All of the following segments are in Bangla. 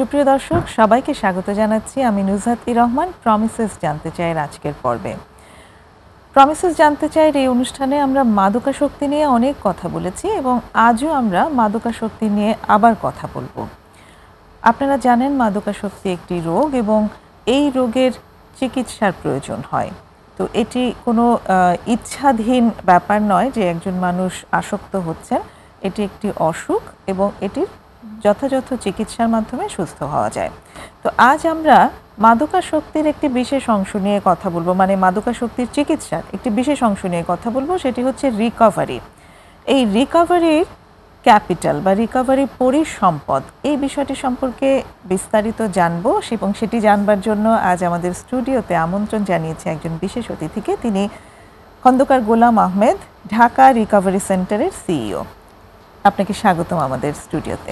সুপ্রিয় দর্শক, সবাইকে স্বাগত জানাচ্ছি। আমি নুজহাত রহমান। প্রমিসেস জানতে চাইয়ের আজকের পর্বে। প্রমিসেস জানতে চাইয়ের এই অনুষ্ঠানে আমরা মাদকাসক্তি নিয়ে অনেক কথা বলেছি এবং আজও আমরা মাদকাসক্তি নিয়ে আবার কথা বলবো। আপনারা জানেন মাদকাসক্তি একটি রোগ এবং এই রোগের চিকিৎসার প্রয়োজন হয়। তো এটি কোনো ইচ্ছাধীন ব্যাপার নয় যে একজন মানুষ আসক্ত হচ্ছেন। এটি একটি অসুখ এবং এটির যথাযথ চিকিৎসার মাধ্যমে সুস্থ হওয়া যায়। তো আজ আমরা মাদকাসক্তির একটি বিশেষ অংশ নিয়ে কথা বলবো, মানে মাদকাসক্তির চিকিৎসার একটি বিশেষ অংশ নিয়ে কথা বলবো, সেটি হচ্ছে রিকভারি। এই রিকভারির ক্যাপিটাল বা রিকভারি পরিসম্পদ, এই বিষয়টি সম্পর্কে বিস্তারিত জানবো এবং সেটি জানবার জন্য আজ আমাদের স্টুডিওতে আমন্ত্রণ জানিয়েছে একজন বিশেষ অতিথিকে। তিনি খন্দকার গোলাম আহমেদ, ঢাকা রিকভারি সেন্টারের সিইও। আপনাকে স্বাগতম আমাদের স্টুডিওতে।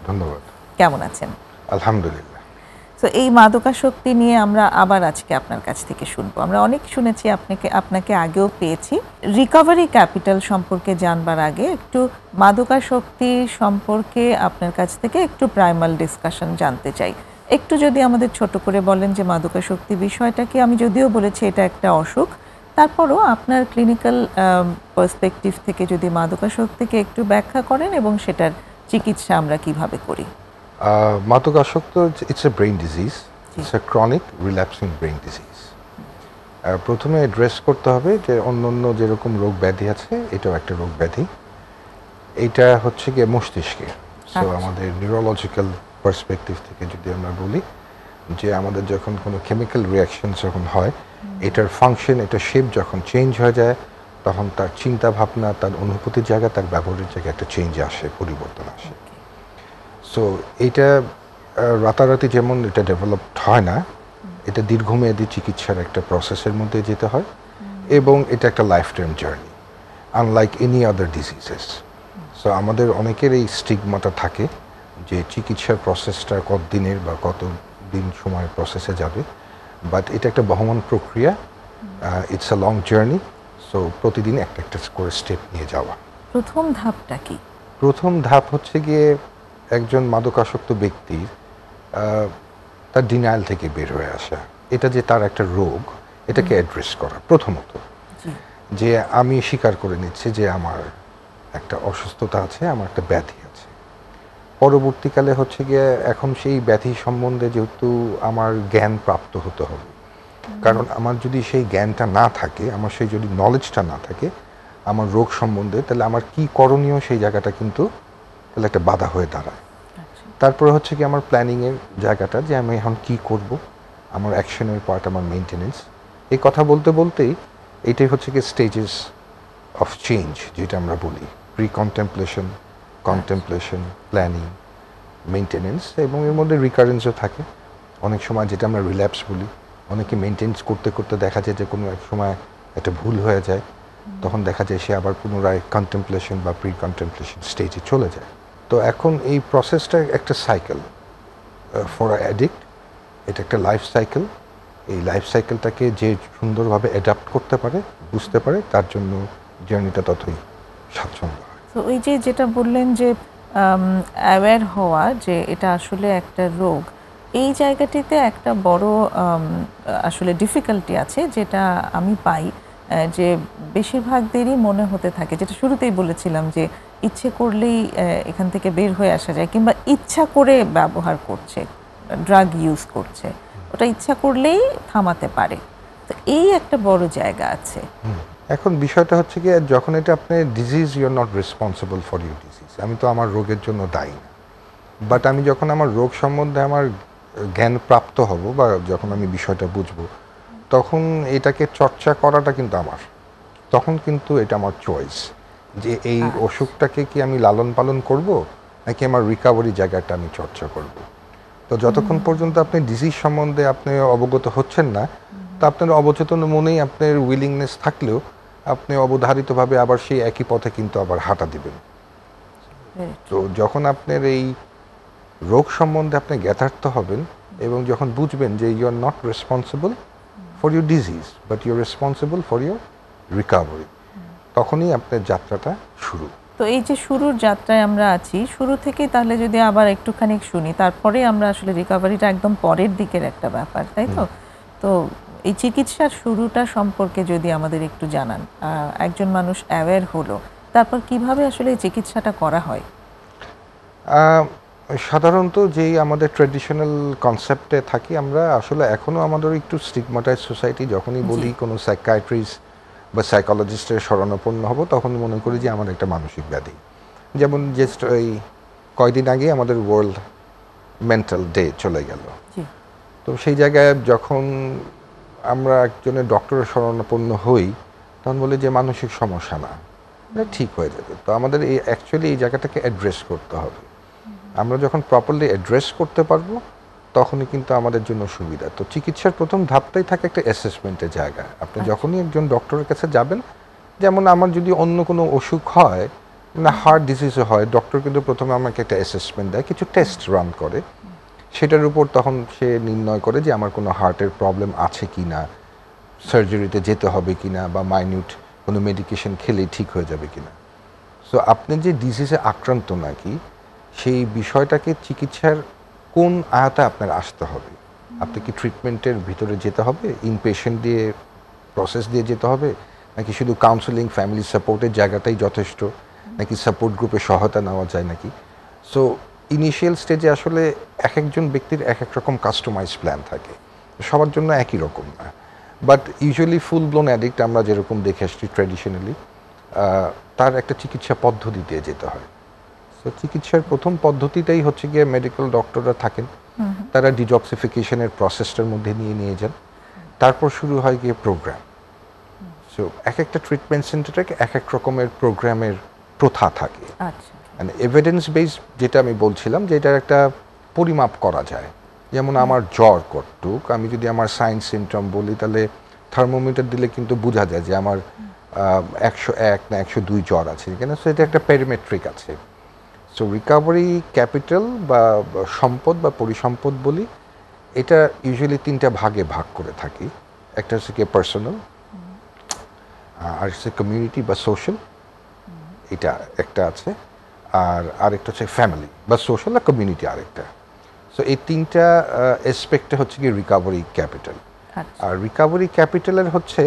ধন্যবাদ। কেমন আছেন? আলহামদুলিল্লাহ। তো এই মাদকাসক্তি নিয়ে আমরা আবার আজকে আপনার কাছ থেকে শুনবো। আমরা অনেক শুনেছি, আপনাকে আগেও পেয়েছি। রিকভারি ক্যাপিটাল সম্পর্কে জানবার আগে একটু মাদকাসক্তি সম্পর্কে আপনার কাছ থেকে একটু প্রাইমাল ডিসকাশন জানতে চাই। একটু যদি আমাদের ছোট করে বলেন যে মাদকাসক্তি বিষয়টাকে, আমি যদিও বলেছি এটা একটা অসুখ, তারপরও আপনার ক্লিনিক্যাল পার্সপেক্টিভ থেকে যদি মাদকাসক্তিকে একটু ব্যাখ্যা করেন এবং সেটার চিকিৎসা আমরা কিভাবে করি। মাদকাসক্ত it's a brain disease, it's a chronic relapsing brain disease. প্রথমে অ্যাড্রেস করতে হবে যে অন্য যেরকম রোগ ব্যাধি আছে, এটাও একটা রোগ ব্যাধি। এইটা হচ্ছে গিয়ে মস্তিষ্কে। সো আমাদের নিউরোলজিক্যাল পার্সপেক্টিভ থেকে যদি আমরা বলি যে আমাদের যখন কোনো কেমিক্যাল রিয়াকশন যখন হয়, এটার ফাংশন, এটার শেপ যখন চেঞ্জ হয়ে যায়, তখন তার চিন্তা ভাবনা, তার অনুভূতির জায়গা, তার ব্যবহারের জায়গায় একটা চেঞ্জ আসে, পরিবর্তন আসে। সো এইটা রাতারাতি যেমন এটা ডেভেলপড হয় না, এটা দীর্ঘমেয়াদী চিকিৎসার একটা প্রসেসের মধ্যে যেতে হয় এবং এটা একটা life time journey, unlike any other diseases. So আমাদের অনেকের এই স্টিগমাটা থাকে যে চিকিৎসার প্রসেসটা কত দিনের বা কত দিন সময় প্রসেসে যাবে, বাট এটা একটা বহমান প্রক্রিয়া। It's a long journey. So প্রতিদিন একটা একটা করে স্টেপ নিয়ে যাওয়া। প্রথম ধাপটা কি? প্রথম ধাপ হচ্ছে গিয়ে একজন মাদকাসক্ত ব্যক্তির তার ডিনায়াল থেকে বের হয়ে আসা, এটা যে তার একটা রোগ, এটাকে অ্যাড্রেস করা প্রথমত। যে আমি স্বীকার করে নিচ্ছি যে আমার একটা অসুস্থতা আছে, আমার একটা ব্যাধি আছে। পরবর্তীকালে হচ্ছে গিয়ে এখন সেই ব্যাধি সম্বন্ধে যেহেতু আমার জ্ঞান প্রাপ্ত হতে হবে, কারণ আমার যদি সেই জ্ঞানটা না থাকে, আমার সেই যদি নলেজটা না থাকে আমার রোগ সম্বন্ধে, তাহলে আমার কি করণীয় সেই জায়গাটা কিন্তু তাহলে একটা বাধা হয়ে দাঁড়ায়। তারপরে হচ্ছে কি আমার প্ল্যানিংয়ের জায়গাটা, যে আমি এখন কি করব, আমার অ্যাকশনের পার্ট, আমার মেনটেনেন্স। এই কথা বলতে বলতেই এইটাই হচ্ছে কি স্টেজেস অফ চেঞ্জ, যেটা আমরা বলি pre contemplation, contemplation, planning, maintenance, এবং এর মধ্যে রিকারেন্সও থাকে। অনেক সময় যেটা আমরা রিল্যাপস বলি, অনেকে মেনটেন্স করতে করতে দেখা যায় যে কোনো এক সময় একটা ভুল হয়ে যায়, তখন দেখা যায় সে আবার পুনরায় কন্টেম্পলেশন বা প্রি কন্টেম্পলেশন স্টেজে চলে যায়। তো এখন এই প্রসেসটা একটা সাইকেল ফর আ অ্যাডিক্ট, এটা একটা লাইফ সাইকেল। এই লাইফ সাইকেলটাকে যে সুন্দরভাবে অ্যাডাপ্ট করতে পারে, বুঝতে পারে, তার জন্য জার্নিটা ততই স্বাচ্ছন্দ্য হয়। তো ওই যে যেটা বললেন যে অ্যাওয়্যার হওয়া যে এটা আসলে একটা রোগ, এই জায়গাটিতে একটা বড় আসলে ডিফিকাল্টি আছে, যেটা আমি পাই যে বেশিরভাগদেরই মনে হতে থাকে, যেটা শুরুতেই বলেছিলাম যে ইচ্ছে করলেই এখান থেকে বের হয়ে আসা যায়, কিংবা ইচ্ছা করে ব্যবহার করছে, ড্রাগ ইউজ করছে, ওটা ইচ্ছা করলেই থামাতে পারে। তো এই একটা বড় জায়গা আছে। এখন বিষয়টা হচ্ছে কি, যখন এটা আপনি disease, you are not responsible for your disease. আমি তো আমার রোগের জন্য দায়ী না, বাট আমি যখন আমার রোগ সম্বন্ধে আমার জ্ঞান প্রাপ্ত হব বা যখন আমি বিষয়টা বুঝবো, তখন এটাকে চর্চা করাটা কিন্তু আমার, তখন কিন্তু এটা আমার চয়েস যে এই অসুখটাকে কি আমি লালন পালন করব নাকি আমার রিকভারি জায়গাটা আমি চর্চা করব। তো যতক্ষণ পর্যন্ত আপনি ডিজিজ সম্বন্ধে আপনি অবগত হচ্ছেন না, তা আপনার অবচেতন মনেই আপনার উইলিংনেস থাকলেও আপনি অবধারিতভাবে আবার সেই একই পথে কিন্তু আবার হাঁটা দিবেন। তো যখন আপনার এই রোগ সম্বন্ধে আপনি জ্ঞাতার্থ হবেন এবং যখন বুঝবেন যে you are not responsible for your disease but you are responsible for your recovery, তখনই আপনার যাত্রাটা শুরু। তো এই যে শুরুর যাত্রায় আমরা আছি, শুরু থেকেই তাহলে যদি আবার একটুখানি শুনি, তারপরে আমরা আসলে রিকভারিটা একদম পরের দিকের একটা ব্যাপার, তাই তো? তো এই চিকিৎসার শুরুটা সম্পর্কে যদি আমাদের একটু জানান, একজন মানুষ অ্যাওয়্যার হলো, তারপর কিভাবে আসলে এই চিকিৎসাটা করা হয়? সাধারণত যেই আমাদের ট্র্যাডিশনাল কনসেপ্টে থাকি আমরা, আসলে এখনও আমাদের একটু স্টিগমাটাইজ সোসাইটি। যখনই বলি কোনো সাইকিয়াট্রিস্ট বা সাইকোলজিস্টের শরণাপন্ন হব, তখন মনে করি যে আমার একটা মানসিক ব্যাধি। যেমন জাস্ট ওই কয়দিন আগে আমাদের ওয়ার্ল্ড মেন্টাল ডে চলে গেল। তো সেই জায়গায় যখন আমরা একজনের ডক্টরের শরণাপন্ন হই, তখন বলি যে মানসিক সমস্যা না, ঠিক হয়ে যাবে। তো আমাদের এই অ্যাকচুয়ালি এই জায়গাটাকে অ্যাড্রেস করতে হবে। আমরা যখন প্রপারলি অ্যাড্রেস করতে পারবো, তখনই কিন্তু আমাদের জন্য সুবিধা। তো চিকিৎসার প্রথম ধাপটাই থাকে একটা অ্যাসেসমেন্টের জায়গা। আপনি যখনই একজন ডক্টরের কাছে যাবেন, যেমন আমার যদি অন্য কোনো অসুখ হয়, না হার্ট ডিজিজও হয়, ডক্টর কিন্তু প্রথমে আমাকে একটা অ্যাসেসমেন্ট দেয়, কিছু টেস্ট রান করে, সেটার উপর তখন সে নির্ণয় করে যে আমার কোনো হার্টের প্রবলেম আছে কি না, সার্জারিতে যেতে হবে কি না, বা মাইনিউট কোনো মেডিকেশন খেলেই ঠিক হয়ে যাবে কি না। সো আপনি যে ডিজিজে আক্রান্ত নাকি, সেই বিষয়টাকে চিকিৎসার কোন আয়াতে আপনার আসতে হবে। আপনি কি ট্রিটমেন্টের ভিতরে যেতে হবে, ইনপেশেন্ট দিয়ে প্রসেস দিয়ে যেতে হবে, নাকি শুধু কাউন্সেলিং ফ্যামিলি সাপোর্টের জায়গাটাই যথেষ্ট, নাকি সাপোর্ট গ্রুপে সহায়তা নেওয়া যায় নাকি। সো ইনিশিয়াল স্টেজে আসলে এক একজন ব্যক্তির এক এক রকম কাস্টমাইজ প্ল্যান থাকে, সবার জন্য একই রকম না। But usually full blown addict আমরা যেরকম দেখে আসছি ট্র্যাডিশনালি, তার একটা চিকিৎসা পদ্ধতি দিয়ে যেতে হয়। তো চিকিৎসার প্রথম পদ্ধতিটাই হচ্ছে গিয়ে মেডিকেল ডক্টররা থাকেন, তারা ডিটক্সিফিকেশনের প্রসেসটার মধ্যে নিয়ে যান, তারপর শুরু হয় গিয়ে প্রোগ্রাম। সো এক একটা ট্রিটমেন্ট সেন্টারে এক এক রকমের প্রোগ্রামের প্রথা থাকে। মানে এভিডেন্স বেসড যেটা আমি বলছিলাম, যে এটার একটা পরিমাপ করা যায়। যেমন আমার জ্বর কতটুক, আমি যদি আমার সাইন সিমটম বলি, তাহলে থার্মোমিটার দিলে কিন্তু বোঝা যায় যে আমার 101 না 102 জ্বর আছে কিনা। সো এটা একটা প্যারামেট্রিক আছে। সো রিকভারি ক্যাপিটাল বা সম্পদ বা পরিসম্পদ বলি, এটা ইউজুয়ালি 3টা ভাগে ভাগ করে থাকি। একটা হচ্ছে কি পার্সোনাল, আর হচ্ছে কমিউনিটি বা সোশ্যাল, এটা একটা আছে, আর আরেকটা হচ্ছে ফ্যামিলি বা সোশ্যাল আর কমিউনিটি আরেকটা। সো এই 3টা অ্যাসপেক্টে হচ্ছে কি রিকভারি ক্যাপিটাল। আর রিকভারি ক্যাপিটালের হচ্ছে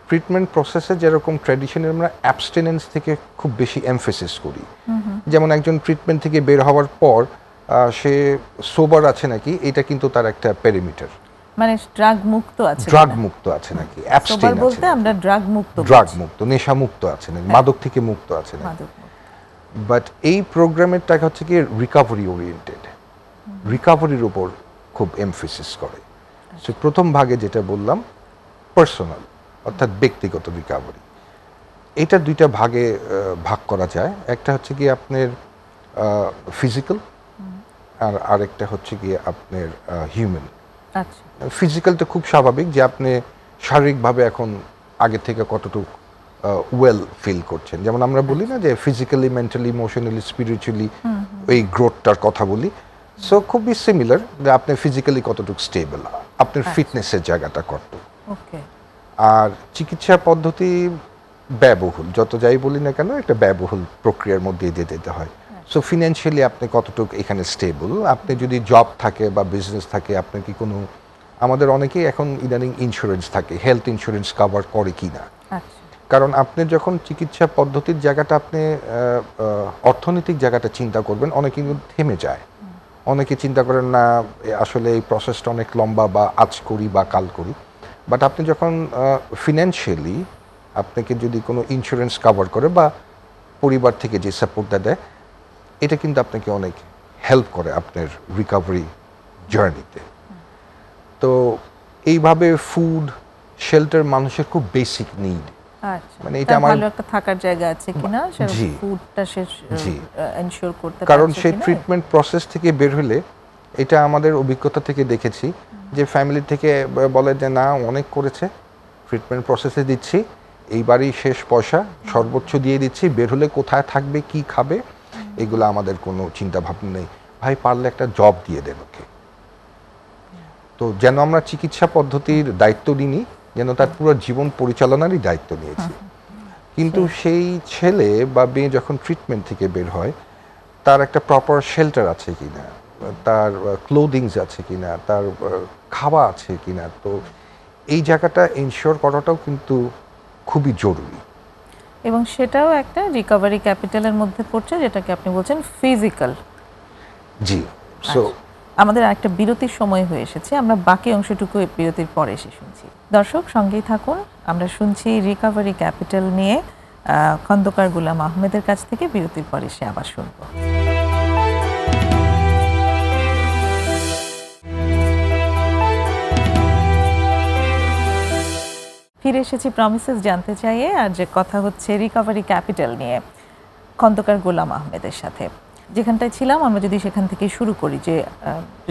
ট্রিটমেন্ট প্রসেসে যেরকম ট্র্যাডিশনে আমরা অ্যাবস্টিনেন্স থেকে খুব বেশি এমফেসিস করি। যেমন একজন ট্রিটমেন্ট থেকে বের হওয়ার পর সে সোবার আছে নাকি, এটা কিন্তু তার একটা প্যারামিটার। মানে ড্রাগ মুক্ত আছে, ড্রাগ মুক্ত আছে নাকি, অ্যাবস্টেইন আছে বলতে আমরা ড্রাগ মুক্ত, নেশা মুক্ত আছে নাকি, মাদক থেকে মুক্ত আছে নাকি। বাট এই প্রোগ্রামেরটা হচ্ছে কি রিকভারি ওরিয়েন্টেড, রিকভারির উপর খুব এমফেসিস করে। সো প্রথম ভাগে যেটা বললাম পার্সোনাল, অর্থাৎ ব্যক্তিগত রিকভারি, এটা 2টা ভাগে ভাগ করা যায়। একটা হচ্ছে কি আপনার ফিজিক্যাল, আর আরেকটা হচ্ছে কি আপনার হিউম্যান। ফিজিক্যালটা খুব স্বাভাবিক, যে আপনি শারীরিকভাবে এখন আগে থেকে কতটুকু ওয়েল ফিল করছেন। যেমন আমরা বলি না যে ফিজিক্যালি, মেন্টালি, ইমোশনালি, স্পিরিচুয়ালি এই গ্রোথটার কথা বলি। সো খুবই সিমিলার, যে আপনি ফিজিক্যালি কতটুকু স্টেবল, আপনার ফিটনেসের জায়গাটা কতটুকু। আর চিকিৎসা পদ্ধতি ব্যয়বহুল, যত যাই বলি না কেন, একটা ব্যয়বহুল প্রক্রিয়ার মধ্যে দিয়ে যেতে হয়। সো ফিনান্সিয়ালি আপনি কতটুকু এখানে স্টেবল, আপনি যদি জব থাকে বা বিজনেস থাকে, আপনার কি কোনো, আমাদের অনেকেই এখন ইদানিং ইন্স্যুরেন্স থাকে, হেলথ ইন্স্যুরেন্স কভার করে কি না। কারণ আপনি যখন চিকিৎসা পদ্ধতির জায়গাটা, আপনি অর্থনৈতিক জায়গাটা চিন্তা করবেন, অনেকে কিন্তু থেমে যায়। অনেকে চিন্তা করেন না আসলে এই প্রসেসটা অনেক লম্বা, বা আজ করি বা কাল করি। বাট আপনি যখন ফিনান্সিয়ালি আপনাকে যদি কোনো ইন্স্যুরেন্স কভার করে, বা পরিবার থেকে যে সাপোর্টটা দেয়, এটা কিন্তু আপনাকে অনেক হেল্প করে আপনার রিকভারি জার্নিতে। তো এইভাবে ফুড, শেল্টার মানুষের খুব বেসিক নিড। মানে এটা আমার ভালো একটা থাকার জায়গা আছে কিনা, ফুডটা এনশিওর করতে পারছে, কারণ সেই ট্রিটমেন্ট প্রসেস থেকে বের হলে, এটা আমাদের অভিজ্ঞতা থেকে দেখেছি যে ফ্যামিলি থেকে বলে যে না অনেক করেছে, ট্রিটমেন্ট প্রসেসে দিচ্ছি, এইবারই শেষ পয়সা, সর্বোচ্চ দিয়ে দিচ্ছি, বের হলে কোথায় থাকবে, কি খাবে, এগুলো আমাদের কোনো চিন্তা ভাবনা নেই, ভাই পারলে একটা জব দিয়ে দেন ওকে। তো যেন আমরা চিকিৎসা পদ্ধতির দায়িত্ব নিই, যেন তার পুরো জীবন পরিচালনারই দায়িত্ব নিয়েছি। কিন্তু সেই ছেলে বা মেয়ে যখন ট্রিটমেন্ট থেকে বের হয় তার একটা প্রপার শেল্টার আছে কিনা, তার ক্লোদিংস আছে কিনা, তার খাওয়া আছে কিনা, তো এই জায়গাটা ইনশিওর করাটাও কিন্তু খুবই জরুরি। এবং সেটাও একটা রিকভারি ক্যাপিটালের মধ্যে পড়ছে, যেটাকে আপনি বলছেন ফিজিক্যাল। জি, সো আমাদের একটা বিরতির সময় হয়ে এসেছে, আমরা বাকি অংশটুকু বিরতির পরে এসে শুনছি। দর্শক সঙ্গেই থাকুন, আমরা শুনছি রিকভারি ক্যাপিটাল নিয়ে খন্দকার গোলাম আহমেদের কাছ থেকে। বিরতির পরে এসে আবার শুনবো। ফিরে এসেছি প্রমিসেস জানতে চাইয়ে, আর যে কথা হচ্ছে রিকভারি ক্যাপিটাল নিয়ে খন্দকার গোলাম আহমেদের সাথে। যেখানটায় ছিলাম আমরা যদি সেখান থেকে শুরু করি, যে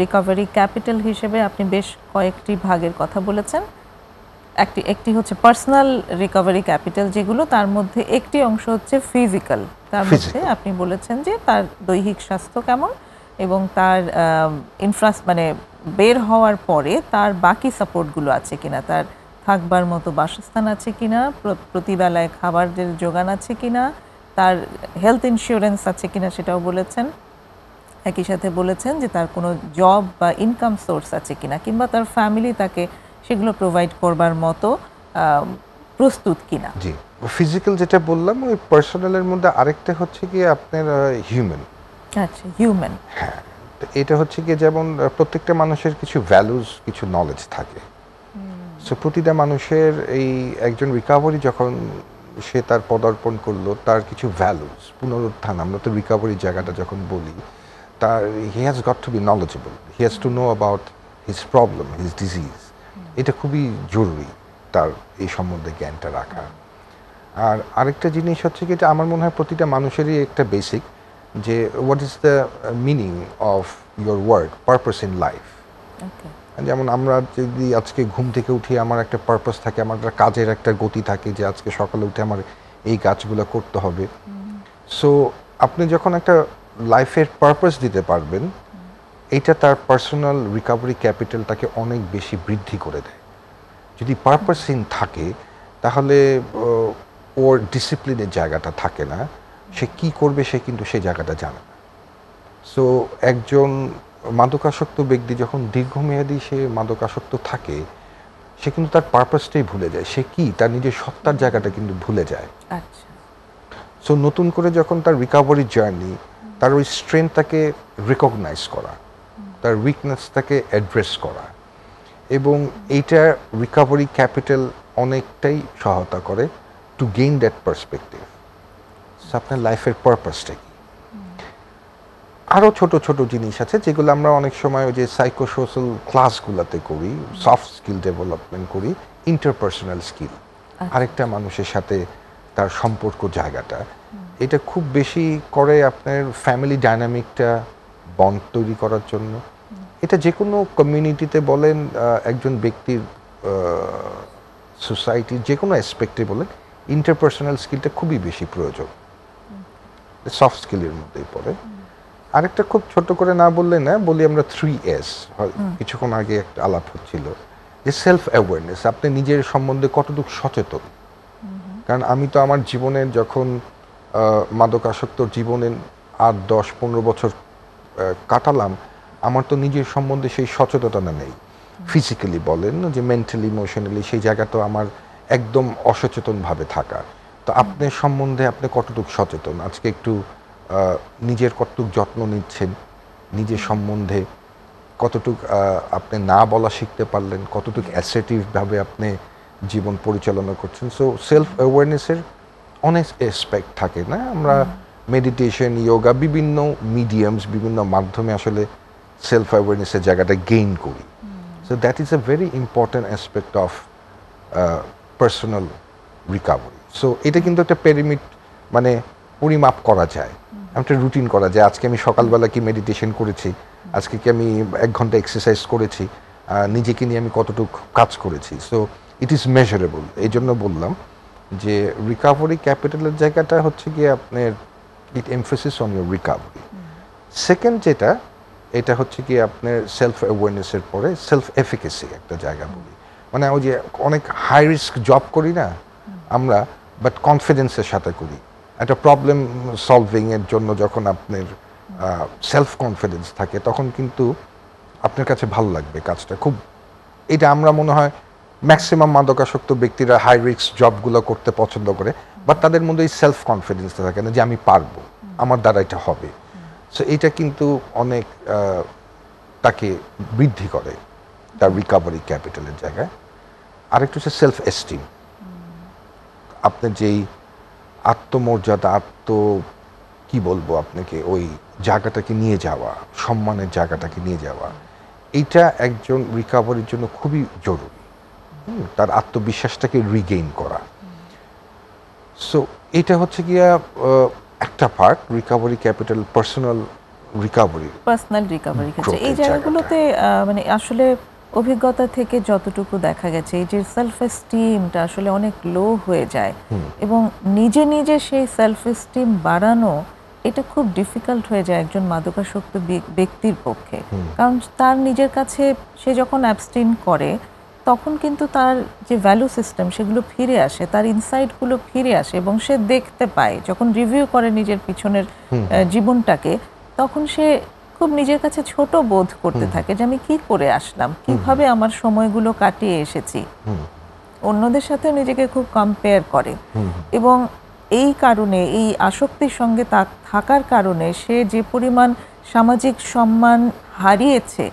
রিকভারি ক্যাপিটাল হিসেবে আপনি বেশ কয়েকটি ভাগের কথা বলেছেন। একটি হচ্ছে পার্সোনাল রিকভারি ক্যাপিটাল, যেগুলো তার মধ্যে একটি অংশ হচ্ছে ফিজিক্যাল। তার মধ্যে আপনি বলেছেন যে তার দৈহিক স্বাস্থ্য কেমন এবং তার মানে বের হওয়ার পরে তার বাকি সাপোর্টগুলো আছে কিনা, তার থাকবার মতো বাসস্থান আছে কিনা, প্রতিবেলায় খাবারের যোগান আছে কিনা, তার হেলথ ইন্স্যুরেন্স আছে কিনা সেটাও বলেছেন। একই সাথে বলেছেন যে তার কোনো জব বা ইনকাম সোর্স আছে কিনা, কিংবা তার ফ্যামিলি তাকে সেগুলো প্রোভাইড করবার মতো প্রস্তুত কিনা। জি, ফিজিক্যাল যেটা বললাম, ওই পার্সোনালের মধ্যে আরেকটা হচ্ছে কি আপনার হিউম্যান। আচ্ছা, হিউম্যান। হ্যাঁ, তো এটা হচ্ছে কি যেমন প্রত্যেকটা মানুষের কিছু ভ্যালুজ, কিছু নলেজ থাকে। সো প্রতিটা মানুষের এই একজন রিকভারি যখন সে তার পদার্পণ করলো, তার কিছু ভ্যালুজ, পুনরুত্থান, আমরা তো রিকভারি জায়গাটা যখন বলি, তার he has got to be knowledgeable, he has to know about his problem, his disease. এটা খুবই জরুরি তার এই সম্বন্ধে জ্ঞানটা রাখা। আর আরেকটা জিনিস হচ্ছে কি, এটা আমার মনে হয় প্রতিটা মানুষেরই একটা বেসিক, যে what is the meaning of your work, purpose in life. যেমন আমরা যদি আজকে ঘুম থেকে উঠি, আমার একটা পারপাস থাকে, আমার একটা কাজের একটা গতি থাকে, যে আজকে সকালে উঠে আমার এই কাজগুলো করতে হবে। সো আপনি যখন একটা লাইফের পারপাস দিতে পারবেন, এইটা তার পার্সোনাল রিকভারি ক্যাপিটালটাকে অনেক বেশি বৃদ্ধি করে দেয়। যদি পারপাসহীন থাকে, তাহলে ওর ডিসিপ্লিনের জায়গাটা থাকে না, সে কি করবে সে কিন্তু সেই জায়গাটা জানে না। সো একজন মাদকাসক্ত ব্যক্তি যখন দীর্ঘমেয়াদী সে মাদকাসক্ত থাকে, সে কিন্তু তার পারপাসটাই ভুলে যায়, সে কি তার নিজের সত্তার জায়গাটা কিন্তু ভুলে যায়। আচ্ছা। সো নতুন করে যখন তার রিকভারি জার্নি, তার ওই স্ট্রেংথটাকে রিকগনাইজ করা, তার উইকনেসটাকে অ্যাড্রেস করা, এবং এইটা রিকভারি ক্যাপিটাল অনেকটাই সহায়তা করে টু গেইন দ্যাট পার্সপেক্টিভ। আপনার লাইফের পারপাসটা কি। আরও ছোট ছোট জিনিস আছে যেগুলো আমরা অনেক সময় ওই যে সাইকোসোশ্যাল ক্লাসগুলোতে করি, সফট স্কিল ডেভেলপমেন্ট করি, ইন্টারপার্সোনাল স্কিল, আরেকটা মানুষের সাথে তার সম্পর্ক জায়গাটা, এটা খুব বেশি করে আপনার ফ্যামিলি ডাইনামিকটা বন্ড তৈরি করার জন্য। এটা যে কোনো কমিউনিটিতে বলেন, একজন ব্যক্তির সোসাইটির যে কোনো অ্যাসপেক্টে বলেন, ইন্টারপার্সোনাল স্কিলটা খুবই বেশি প্রয়োজন, সফট স্কিলের মধ্যেই পড়ে। আরেকটা খুব ছোট করে না বললে না, বলি আমরা 3S, কিছুক্ষণ আগে একটা আলাপ হচ্ছিল, যে সেলফ অ্যাওয়ারনেস, আপনি নিজের সম্বন্ধে কতটুকু সচেতন। কারণ আমি তো আমার জীবনের যখন মাদকাসক্ত জীবনে 8, 10, 15 বছর কাটালাম, আমার তো নিজের সম্বন্ধে সেই সচেতনতা নেই। ফিজিক্যালি বলেন, যে মেন্টালি, ইমোশনালি সেই জায়গাটা আমার একদম অসচেতনভাবে থাকা। তো আপনার সম্বন্ধে আপনি কতটুকু সচেতন, আজকে একটু নিজের কতটুকু যত্ন নিচ্ছেন, নিজের সম্বন্ধে কতটুকু আপনি না বলা শিখতে পারলেন, কতটুকু অ্যাসেটিভভাবে আপনি জীবন পরিচালনা করছেন। সো সেলফ অ্যাওয়ারনেসের অনেক অ্যাসপেক্ট থাকে না, আমরা মেডিটেশন, ইয়োগা, বিভিন্ন মিডিয়ামস, বিভিন্ন মাধ্যমে আসলে সেলফ অ্যাওয়ারনেসের জায়গাটা গেইন করি। So that is a very important aspect of personal recovery. So এটা কিন্তু একটা পেরিমিট, মানে পরিমাপ করা যায়, একটা রুটিন করা যায়। আজকে আমি সকালবেলা কি মেডিটেশন করেছি, আজকে কি আমি 1 ঘন্টা এক্সারসাইজ করেছি, নিজেকে নিয়ে আমি কতটুকু কাজ করেছি। So it is measurable. এই জন্য বললাম যে রিকভারি ক্যাপিটালের জায়গাটা হচ্ছে গিয়ে আপনার it emphasis on your recovery. Second যেটা, এটা হচ্ছে কি আপনার সেলফ অ্যাওয়ারনেসের পরে সেলফ এফিকেসি একটা জায়গা বলি। মানে ওই যে অনেক হাই রিস্ক জব করি না আমরা, বাট কনফিডেন্সের সাথে করি। একটা প্রবলেম সলভিং এর জন্য যখন আপনার সেলফ কনফিডেন্স থাকে তখন কিন্তু আপনার কাছে ভালো লাগবে কাজটা খুব। এটা আমরা মনে হয় ম্যাক্সিমাম মাদকাসক্ত ব্যক্তিরা হাই রিস্ক জবগুলো করতে পছন্দ করে, বাট তাদের মধ্যে এই সেলফ কনফিডেন্সটা থাকে না যে আমি পারবো, আমার দ্বারা এটা হবে। সো এটা কিন্তু অনেক তাকে বৃদ্ধি করে তার রিকভারি ক্যাপিটালের জায়গায়। আরেকটু হচ্ছে সেলফ এস্টিম, আপনার যেই আত্মমর্যাদা, কি বলবো আপনাকে, ওই জায়গাটাকে নিয়ে যাওয়া, সম্মানের জায়গাটাকে নিয়ে যাওয়া, এইটা একজন রিকভারির জন্য খুবই জরুরি। তার আত্মবিশ্বাসটাকে রিগেইন করা। সো এটা হচ্ছে গিয়া একটা part recovery capital, personal recovery ক্ষেত্রে এই জায়গাগুলোতে মানে আসলে অভিজ্ঞতা থেকে যতটুকু দেখা গেছে এই যে সেলফ এস্টিমটা আসলে অনেক লো হয়ে যায় এবং নিজে নিজে সেই সেলফ এস্টিম বাড়ানো এটা খুব ডিফিকাল্ট হয়ে যায় একজন মাদকাসক্ত ব্যক্তির পক্ষে। কারণ তার নিজের কাছে সে যখন অ্যাবস্টেইন করে তখন কিন্তু তার যে ভ্যালু সিস্টেম সেগুলো ফিরে আসে, তার ইনসাইটগুলো ফিরে আসে এবং সে দেখতে পায় যখন রিভিউ করে নিজের পিছনের জীবনটাকে, তখন সে খুব নিজের কাছে ছোট বোধ করতে থাকে যে আমি কি করে আসলাম, কিভাবে আমার সময়গুলো কাটিয়ে এসেছি। অন্যদের সাথে নিজেকে খুব কম্পেয়ার করে এবং এই কারণে এই আসক্তির সঙ্গে থাকার কারণে সে যে পরিমাণ সামাজিক সম্মান হারিয়েছে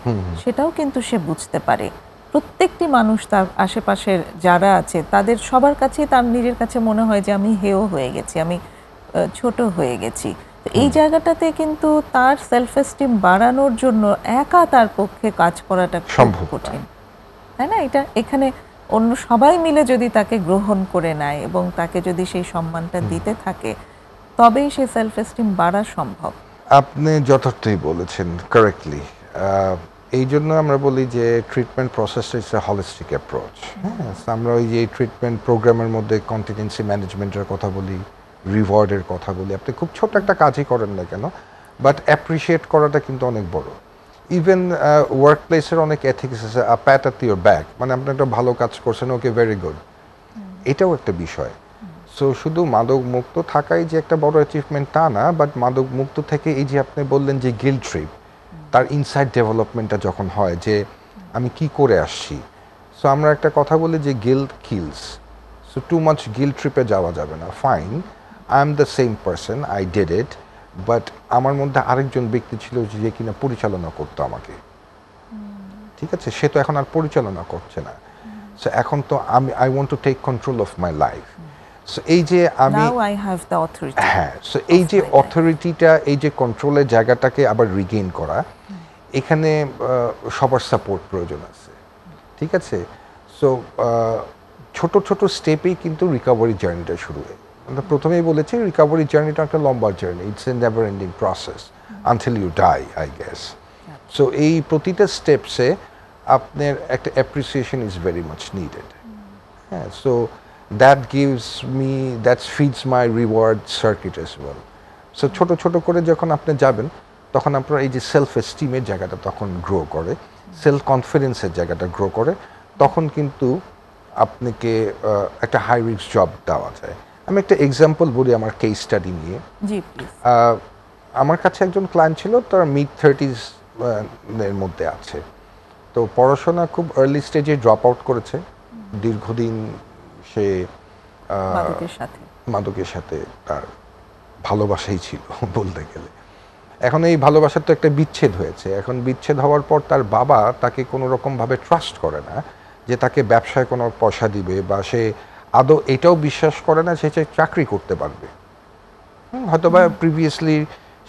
সেটাও কিন্তু সে বুঝতে পারে। প্রত্যেকটি মানুষ তার আশেপাশের যারা আছে তাদের সবার কাছেই তার নিজের কাছে মনে হয় যে আমি হেয় হয়ে গেছি, আমি ছোট হয়ে গেছি। এই জায়গাটাতে কিন্তু তার সেলফ এস্টিম বাড়ানোর জন্য একা তার পক্ষে কাজ করাটা সম্ভব কঠিন, তাই না? এটা এখানে অন্য সবাই মিলে যদি তাকে গ্রহণ করে নেয় এবং তাকে যদি সেই সম্মানটা দিতে থাকে তবেই সে সেলফ এস্টিম বাড়া সম্ভব। আপনি যথার্থই বলেছেন, কারেক্টলি। এই জন্য আমরা বলি যে ট্রিটমেন্ট প্রসেসটা ইজ এ হলিস্টিক অ্যাপ্রোচ। হ্যাঁ, আমরা ওই যে ট্রিটমেন্ট প্রোগ্রামের মধ্যে কন্টিনজেন্সি ম্যানেজমেন্টের কথা বলি, রিওয়ার্ডের কথা বলি, আপনি খুব ছোট একটা কাজই করেন না কেন, বাট অ্যাপ্রিসিয়েট করাটা কিন্তু অনেক বড়। ইভেন ওয়ার্ক প্লেসের অনেক এথিক্স আছে, আ প্যাট অ্যাট ইউর ব্যাক, মানে আপনি একটা ভালো কাজ করছেন, ওকে ভেরি গুড, এটাও একটা বিষয়। সো শুধু মাদক মুক্ত থাকাই যে একটা বড় অ্যাচিভমেন্ট তা না, বাট মাদক মুক্ত থেকে এই যে আপনি বললেন যে গিল্ট ট্রিপ, তার ইনসাইড ডেভেলপমেন্টটা যখন হয় যে আমি কি করে আসছি। সো আমরা একটা কথা বলি যে guilt kills. So too much guilt ট্রিপে যাওয়া যাবে না। Fine, I am the same person, I did it, but আমার মধ্যে আরেকজন ব্যক্তি ছিল যে কিনা পরিচালনা করতো আমাকে। ঠিক আছে, সে তো এখন আর পরিচালনা করছে না। সো এখন তো I want to take control of my life. So এই যে আমি হ্যাঁ, সো এই যে অথরিটিটা, এই যে কন্ট্রোলের জায়গাটাকে আবার রিগেইন করা, এখানে সবার সাপোর্ট প্রয়োজন আছে। ঠিক আছে, সো ছোট ছোট স্টেপেই কিন্তু রিকভারি জার্নিটা শুরু হয়। আমরা প্রথমেই বলেছি রিকভারি জার্নিটা একটা লম্বা journey, it's a never ending process until you die, I guess. So এই প্রতিটা স্টেপসে আপনার একটা appreciation is very much needed. হ্যাঁ, so that gives me, that feeds my reward circuit as well. So ছোট ছোট করে যখন আপনি যাবেন তখন আপনার এই যে সেলফ এস্টিমের জায়গাটা তখন গ্রো করে, সেলফ কনফিডেন্সের জায়গাটা গ্রো করে, তখন কিন্তু আপনাকে একটা হাই রিস্ক জব দেওয়া যায়। আমি একটা এক্সাম্পল বলি আমার কেস স্টাডি নিয়ে। জি প্লিজ। আমার কাছে একজন ক্লায়েন্ট ছিল, তার মিড-30s এর মধ্যে আছে। তো পড়াশোনা খুব আর্লি স্টেজে ড্রপ আউট করেছে, দীর্ঘদিন সে মাদকের সাথে তার ভালোবাসাই ছিল বলতে গেলে। এখন এই ভালোবাসার তো একটা বিচ্ছেদ হয়েছে। এখন বিচ্ছেদ হওয়ার পর তার বাবা তাকে কোনো রকমভাবে ট্রাস্ট করে না যে তাকে ব্যবসায় কোনো পয়সা দিবে, বা সে আদৌ এটাও বিশ্বাস করে না সে চাকরি করতে পারবে। হয়তোবা প্রিভিয়াসলি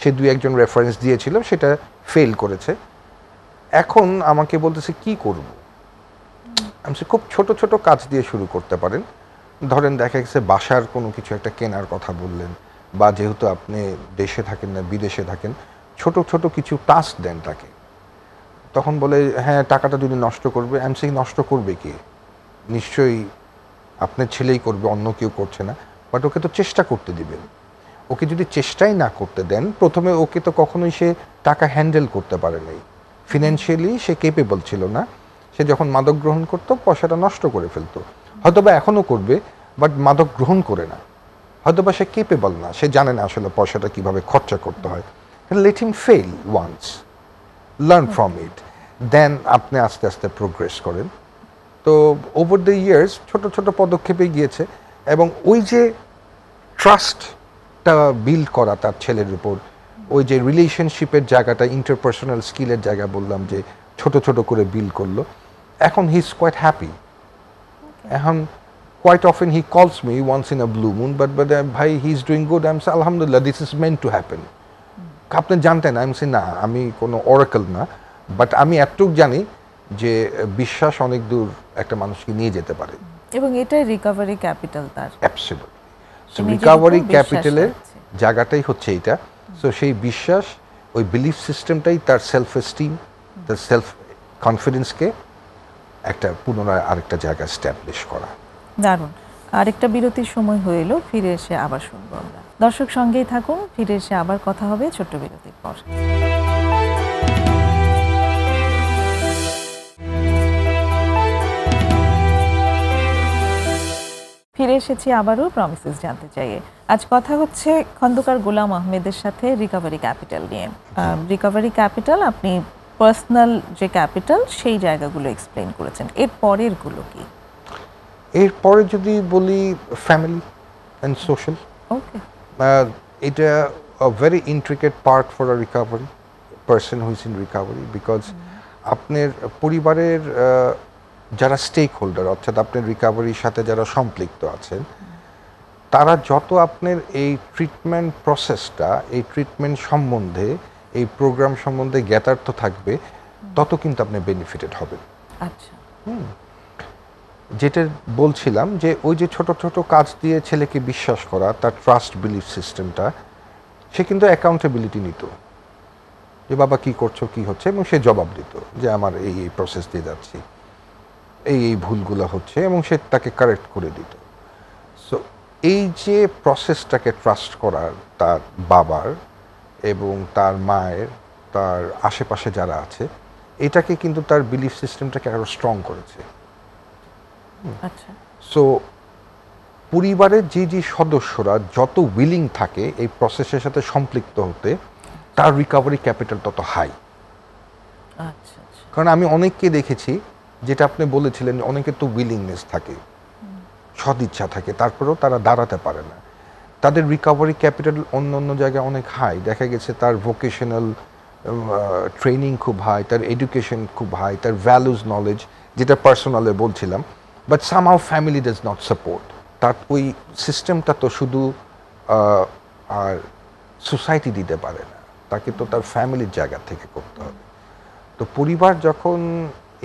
সে 2-1 রেফারেন্স দিয়েছিল, সেটা ফেল করেছে। এখন আমাকে বলতেছে কি করব। আমি খুব ছোট ছোট কাজ দিয়ে শুরু করতে পারেন। ধরেন দেখা গেছে বাসার কোনো কিছু একটা কেনার কথা বললেন, বা যেহেতু আপনি দেশে থাকেন না বিদেশে থাকেন, ছোট ছোট কিছু টাস্ক দেন তাকে। তখন বলে হ্যাঁ টাকাটা যদি নষ্ট করবে। আমি সেই নষ্ট করবে কে? নিশ্চয়ই আপনার ছেলেই করবে, অন্য কেউ করছে না। বাট ওকে তো চেষ্টা করতে দিবেন। ওকে যদি চেষ্টাই না করতে দেন, প্রথমে ওকে তো কখনোই সে টাকা হ্যান্ডেল করতে পারে নাই, ফিনান্সিয়ালি সে কেপেবল ছিল না। সে যখন মাদক গ্রহণ করতো পয়সাটা নষ্ট করে ফেলতো। হয়তো বা এখনও করবে, বাট মাদক গ্রহণ করে না। হয়তো বা সে কেপেবল না, সে জানে না আসলে পয়সাটা কিভাবে খরচা করতে হয়, let him fail once, learn from it, then আপনি আস্তে আস্তে প্রোগ্রেস করেন। তো ওভার দ্য ইয়ার্স ছোট ছোট পদক্ষেপে গিয়েছে, এবং ওই যে ট্রাস্টটা বিল্ড করা তার ছেলের উপর, ওই যে রিলেশনশিপের জায়গাটা, ইন্টারপার্সোনাল স্কিলের জায়গা বললাম যে ছোট ছোট করে বিল্ড করলো, এখন হি ইজ কোয়াইট হ্যাপি। এখন quite often he calls me once in a blue moon, but bhai, he's doing good. I'm saying alhamdulillah, this is meant to happen. আপনি জানতেন, আমি সে না, আমি কোনো অরাকল না, বাট আমি এতটুকু জানি যে বিশ্বাস অনেক দূর একটা মানুষকে নিয়ে যেতে পারে, এবং এটাই রিকভারি ক্যাপিটাল তার। অ্যাবসলিউটলি। সো রিকভারি ক্যাপিটালের জায়গাটাই হচ্ছে এইটা। সো সেই বিশ্বাস, ওই বিলিফ সিস্টেমটাই তার সেলফ এস্টিম, তার সেলফ কনফিডেন্সকে একটা পুনরায় আরেকটা জায়গায় স্ট্যাবলিশ করা। দারুণ। আরেকটা বিরতির সময় হয়ে এলো, ফিরে এসে আবার শুনবো আমরা। দর্শক সঙ্গেই থাকুন, ফিরে এসে আবার কথা হবে ছোট্ট বিরতির পর। ফিরে এসেছি আবারও প্রমিসেস জানতে চাইয়ে। আজ কথা হচ্ছে খন্দকার গোলাম আহমেদের সাথে রিকভারি ক্যাপিটাল নিয়ে। রিকভারি ক্যাপিটাল, আপনি পার্সোনাল যে ক্যাপিটাল সেই জায়গাগুলো এক্সপ্লেন করেছেন, এর পরের গুলো কি? এরপরে যদি বলি ফ্যামিলি অ্যান্ড সোশ্যাল, ওকে, এটা a very intricate part for a recovery person who is in recovery, because আপনার পরিবারের যারা স্টেক হোল্ডার, অর্থাৎ আপনার রিকভারির সাথে যারা সম্পৃক্ত আছেন, তারা যত আপনার এই ট্রিটমেন্ট প্রসেসটা, এই ট্রিটমেন্ট সম্বন্ধে, এই প্রোগ্রাম সম্বন্ধে জ্ঞাতার্থ থাকবে, তত কিন্তু আপনি বেনিফিটেড হবেন। আচ্ছা, যেটা বলছিলাম যে ওই যে ছোট ছোট কাজ দিয়ে ছেলেকে বিশ্বাস করা, তার ট্রাস্ট বিলিফ সিস্টেমটা, সে কিন্তু অ্যাকাউন্টেবিলিটি নিত যে বাবা কি করছো, কি হচ্ছে, এবং সে জবাব দিত যে আমার এই এই প্রসেস দিয়ে যাচ্ছি, এই এই ভুলগুলো হচ্ছে, এবং সে তাকে কারেক্ট করে দিত। সো এই যে প্রসেসটাকে ট্রাস্ট করার তার বাবার এবং তার মায়ের, তার আশেপাশে যারা আছে, এটাকে কিন্তু তার বিলিফ সিস্টেমটাকে আরও স্ট্রং করেছে। আচ্ছা। সো পরিবারের যে যে সদস্যরা যত উইলিং থাকে এই প্রসেসের সাথে সম্পৃক্ত হতে, তার রিকভারি ক্যাপিটাল তত হাই। আচ্ছা, কারণ আমি অনেককে দেখেছি, যেটা আপনি বলেছিলেন, অনেকের তো উইলিংনেস থাকে, সদিচ্ছা থাকে, তারপরেও তারা দাঁড়াতে পারে না। তাদের রিকভারি ক্যাপিটাল অন্য অন্য জায়গায় অনেক হাই, দেখা গেছে তার ভোকেশনাল ট্রেনিং খুব হাই, তার এডুকেশন খুব হাই, তার ভ্যালুজ নলেজ, যেটা পার্সোনালে বলছিলাম, but somehow family does not support. তার ওই সিস্টেমটা তো শুধু আর সোসাইটি দিতে পারে না, তাকে তো তার ফ্যামিলির জায়গা থেকে করতে হবে। তো পরিবার যখন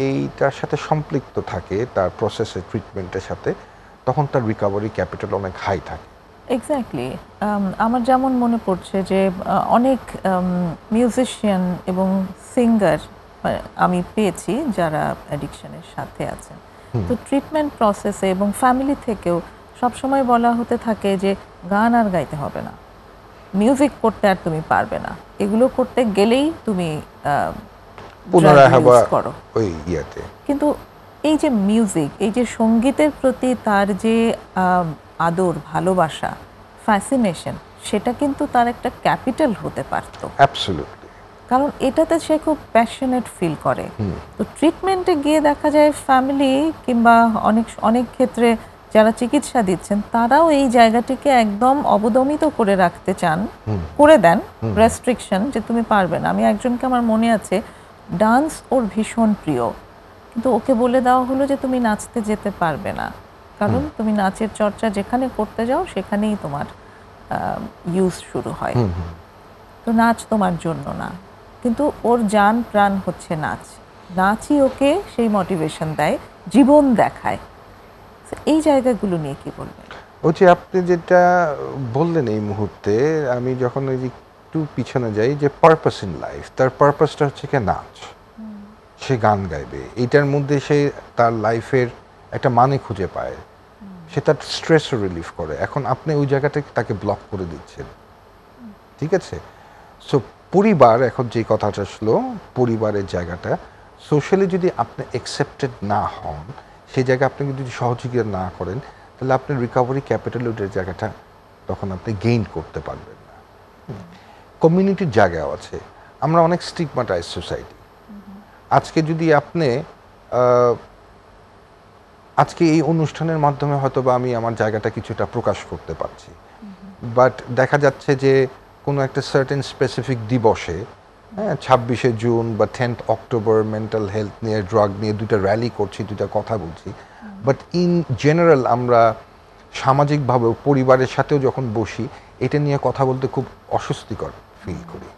এইটার সাথে সম্পৃক্ত থাকে, তার প্রসেসের ট্রিটমেন্টের সাথে, তখন তার রিকভারি ক্যাপিটাল অনেক হাই থাকে। এক্স্যাক্টলি। আমার যেমন মনে পড়ছে যে অনেক মিউজিশিয়ান এবং সিঙ্গার আমি পেয়েছি যারা অ্যাডিকশনের সাথে আছেন। তো ট্রিটমেন্ট প্রসেসে এবং ফ্যামিলি থেকেও সবসময় বলা হতে থাকে যে গান আর গাইতে হবে না, মিউজিক করতে আর তুমি পারবে না, এগুলো করতে গেলেই তুমি করো ওই ইয়াতে। কিন্তু এই যে মিউজিক, এই যে সঙ্গীতের প্রতি তার যে আদর, ভালোবাসা, ফ্যাসিনেশন, সেটা কিন্তু তার একটা ক্যাপিটাল হতে পারতো। অ্যাবসলিউটলি। কারণ এটাতে সে খুব প্যাশনেট ফিল করে। তো ট্রিটমেন্টে গিয়ে দেখা যায় ফ্যামিলি কিংবা অনেক ক্ষেত্রে যারা চিকিৎসা দিচ্ছেন, তারাও এই জায়গাটিকে একদম অবদমিত করে রাখতে চান, করে দেন রেস্ট্রিকশন, যে তুমি পারবে না। আমি একজনকে, আমার মনে আছে, ডান্স ওর ভীষণ প্রিয়, কিন্তু ওকে বলে দেওয়া হলো যে তুমি নাচতে যেতে পারবে না, কারণ তুমি নাচের চর্চা যেখানে করতে যাও সেখানেই তোমার ইউজ শুরু হয়, তো নাচ তোমার জন্য না। কিন্তু ওর জান প্রাণ হচ্ছে নাচ, নাচই ওকে সেই মোটিভেশন দেয়, জীবন দেখায়। এই জায়গাগুলো নিয়ে কি বলবেন? ওই যে আপনি যেটা বললেন এই মুহূর্তে, আমি যখন ওই যে একটু পিছনে যাই, যে পারপাস ইন লাইফ, তার পারপাসটা হচ্ছে কি নাচ, সে গান গাইবে, এইটার মধ্যে সে তার লাইফের একটা মানে খুঁজে পায়, সে তার স্ট্রেসও রিলিফ করে। এখন আপনি ওই জায়গাটাকে তাকে ব্লক করে দিচ্ছেন, ঠিক আছে? সো পরিবার, এখন যে কথাটা আসলো, পরিবারের জায়গাটা সোশ্যালি যদি আপনি অ্যাকসেপ্টেড না হন, সেই জায়গায় আপনি যদি সহযোগিতা না করেন, তাহলে আপনার রিকভারি ক্যাপিটাল ওটার জায়গাটা তখন আপনি গেইন করতে পারবেন না। কমিউনিটির জায়গাও আছে। আমরা অনেক স্টিগমাটাইজ সোসাইটি। আজকে যদি আপনি আজকে এই অনুষ্ঠানের মাধ্যমে হয়তো বা আমি আমার জায়গাটা কিছুটা প্রকাশ করতে পারছি, বাট দেখা যাচ্ছে যে কোনো একটা সার্টেন স্পেসিফিক দিবসে, হ্যাঁ, 26শে জুন বা 10th অক্টোবর মেন্টাল হেলথ নিয়ে, ড্রাগ নিয়ে দুইটা র্যালি করছি, দুইটা কথা বলছি, বাট ইন জেনারেল আমরা সামাজিকভাবে পরিবারের সাথেও যখন বসি এটা নিয়ে কথা বলতে খুব অস্বস্তিকর ফিল করি।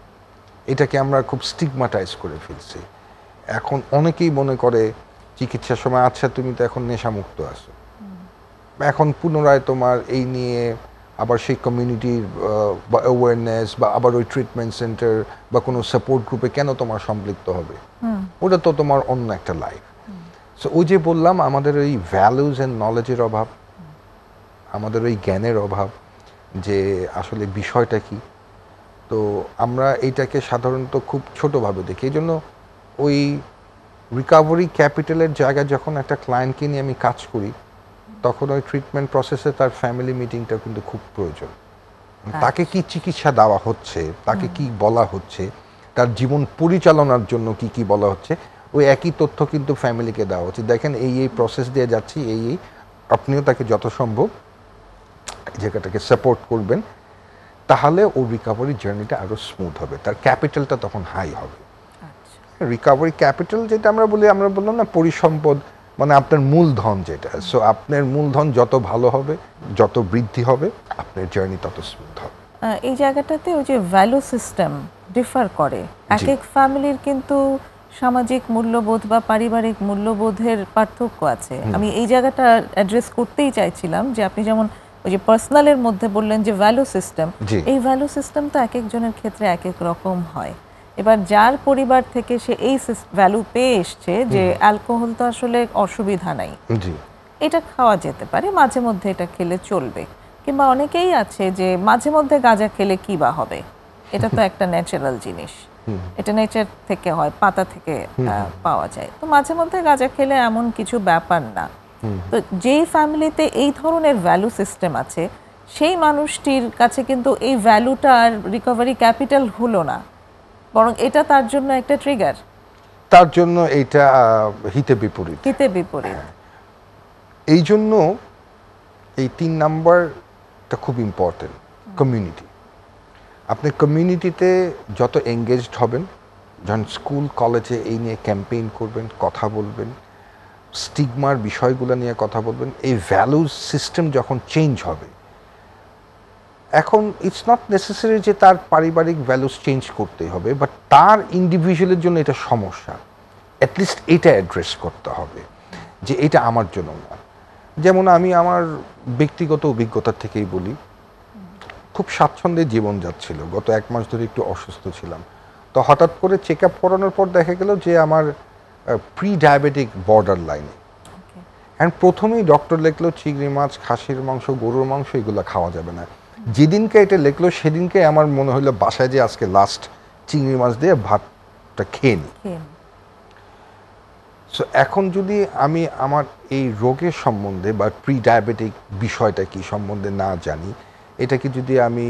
এটাকে আমরা খুব স্টিগমাটাইজ করে ফেলছি। এখন অনেকেই মনে করে চিকিৎসার সময়, আচ্ছা তুমি তো এখন নেশামুক্ত আছো, এখন পুনরায় তোমার এই নিয়ে আবার সেই কমিউনিটির বা অ্যাওয়ারনেস বা আবার ওই ট্রিটমেন্ট সেন্টার বা কোনো সাপোর্ট গ্রুপে কেন তোমার সম্পৃক্ত হবে, ওটা তো তোমার অন্য একটা লাইফ। সো ওই যে বললাম, আমাদের ওই ভ্যালুজ অ্যান্ড নলেজের অভাব, আমাদের ওই জ্ঞানের অভাব যে আসলে বিষয়টা কি। তো আমরা এইটাকে সাধারণত খুব ছোটোভাবে দেখি। এই জন্য ওই রিকভারি ক্যাপিটালের জায়গায় যখন একটা ক্লায়েন্টকে নিয়ে আমি কাজ করি, তখন ওই ট্রিটমেন্ট প্রসেসে তার ফ্যামিলি মিটিংটা কিন্তু খুব প্রয়োজন। তাকে কি চিকিৎসা দেওয়া হচ্ছে, তাকে কি বলা হচ্ছে, তার জীবন পরিচালনার জন্য কি কি বলা হচ্ছে, ওই একই তথ্য কিন্তু ফ্যামিলিকে দেওয়া হচ্ছে। দেখেন এই প্রসেস দিয়ে যাচ্ছি, এই আপনিও তাকে যত সম্ভব জায়গাটাকে সাপোর্ট করবেন, তাহলে ও রিকভারি জার্নিটা আরও স্মুথ হবে, তার ক্যাপিটালটা তখন হাই হবে। রিকভারি ক্যাপিটাল যেটা আমরা বললাম না, পরিসম্পদ, মানে আপনার মূলধন যেটা। সো আপনার মূলধন যত ভালো হবে, যত বৃদ্ধি হবে, আপনার জার্নি তত স্মুথ হবে। এই জায়গাটাতে ওই যে ভ্যালু সিস্টেম ডিফার করে, এক এক ফ্যামিলির কিন্তু সামাজিক মূল্যবোধ বা পারিবারিক মূল্যবোধের পার্থক্য আছে। আমি এই জায়গাটা অ্যাড্রেস করতেই চাইছিলাম যে আপনি যেমন ওই যে পার্সোনালের মধ্যে বললেন যে ভ্যালু সিস্টেম, এই ভ্যালু সিস্টেম তো এক একজনের ক্ষেত্রে এক এক রকম হয়। এবার যার পরিবার থেকে সে এই ভ্যালু পেয়ে এসছে যে অ্যালকোহল তো আসলে অসুবিধা নাই, এটা খাওয়া যেতে পারে, মাঝে মধ্যে এটা খেলে চলবে, কিংবা অনেকেই আছে যে মাঝে মধ্যে গাঁজা খেলে কি বা হবে, এটা তো একটা ন্যাচারাল জিনিস, এটা নেচার থেকে হয়, পাতা থেকে পাওয়া যায়, তো মাঝে মধ্যে গাঁজা খেলে এমন কিছু ব্যাপার না। তো যেই ফ্যামিলিতে এই ধরনের ভ্যালু সিস্টেম আছে, সেই মানুষটির কাছে কিন্তু এই ভ্যালুটা আর রিকভারি ক্যাপিটাল হলো না, বরং এটা তার জন্য একটা ট্রিগার, তার জন্য এটা হিতে বিপরীত। এই জন্য এই 3 নাম্বারটা খুব ইম্পর্টেন্ট। কমিউনিটি, আপনি কমিউনিটিতে যত এঙ্গেজড হবেন, যখন স্কুল কলেজে এই নিয়ে ক্যাম্পেইন করবেন, কথা বলবেন, স্টিগমার বিষয়গুলো নিয়ে কথা বলবেন, এই ভ্যালুজ সিস্টেম যখন চেঞ্জ হবে, এখন ইটস নট নেসেসারি যে তার পারিবারিক ভ্যালুস চেঞ্জ করতে হবে, বাট তার ইন্ডিভিজুয়ালের জন্য এটা সমস্যা, অ্যাটলিস্ট এটা অ্যাড্রেস করতে হবে যে এটা আমার জন্য না। যেমন আমি আমার ব্যক্তিগত অভিজ্ঞতা থেকেই বলি, খুব স্বাচ্ছন্দ্যে জীবন যাচ্ছিল, গত 1 মাস ধরে একটু অসুস্থ ছিলাম, তো হঠাৎ করে চেক আপ করানোর পর দেখা গেল যে আমার প্রি ডায়াবেটিক বর্ডার লাইনে। অ্যান্ড প্রথমেই ডক্টর লিখলো চিংড়ি মাছ, খাসির মাংস, গরুর মাংস এগুলো খাওয়া যাবে না। যেদিনকে এটা লিখলো সেদিনকে আমার মনে হলো বাসায় যে আজকে লাস্ট চিংড়ি মাছ দিয়ে ভাতটা খেয়ে নিই। সো এখন যদি আমি আমার এই রোগের সম্বন্ধে বা প্রি ডায়াবেটিক বিষয়টা কি সম্বন্ধে না জানি, এটাকে যদি আমি